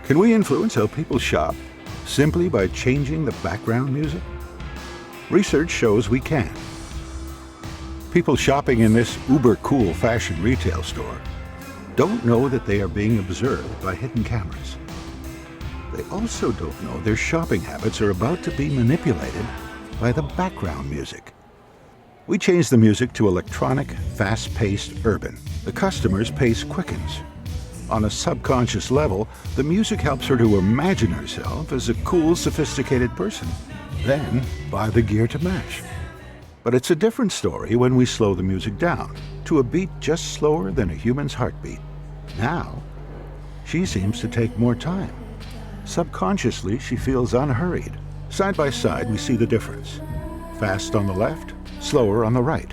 Can we influence how people shop simply by changing the background music? Research shows we can. People shopping in this uber-cool fashion retail store don't know that they are being observed by hidden cameras. They also don't know their shopping habits are about to be manipulated by the background music. We change the music to electronic, fast-paced urban. The customer's pace quickens. On a subconscious level, the music helps her to imagine herself as a cool, sophisticated person, then buy the gear to match. But it's a different story when we slow the music down to a beat just slower than a human's heartbeat. Now, she seems to take more time. Subconsciously, she feels unhurried. Side by side, we see the difference. Fast on the left, slower on the right.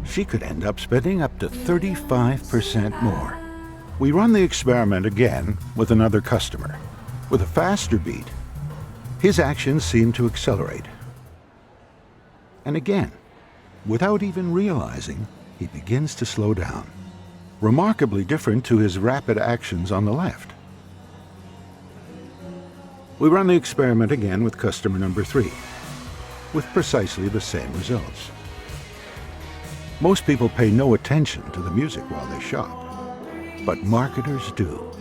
She could end up spending up to 35% more. We run the experiment again with another customer. With a faster beat, his actions seem to accelerate. And again, without even realizing, he begins to slow down. Remarkably different to his rapid actions on the left. We run the experiment again with customer number 3, with precisely the same results. Most people pay no attention to the music while they shop, but marketers do.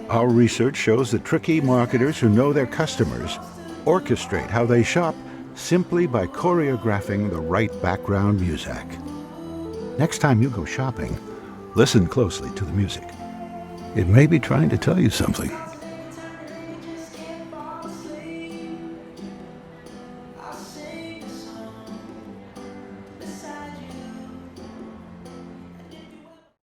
Our research shows that tricky marketers who know their customers orchestrate how they shop simply by choreographing the right background music. Next time you go shopping, listen closely to the music. It may be trying to tell you something.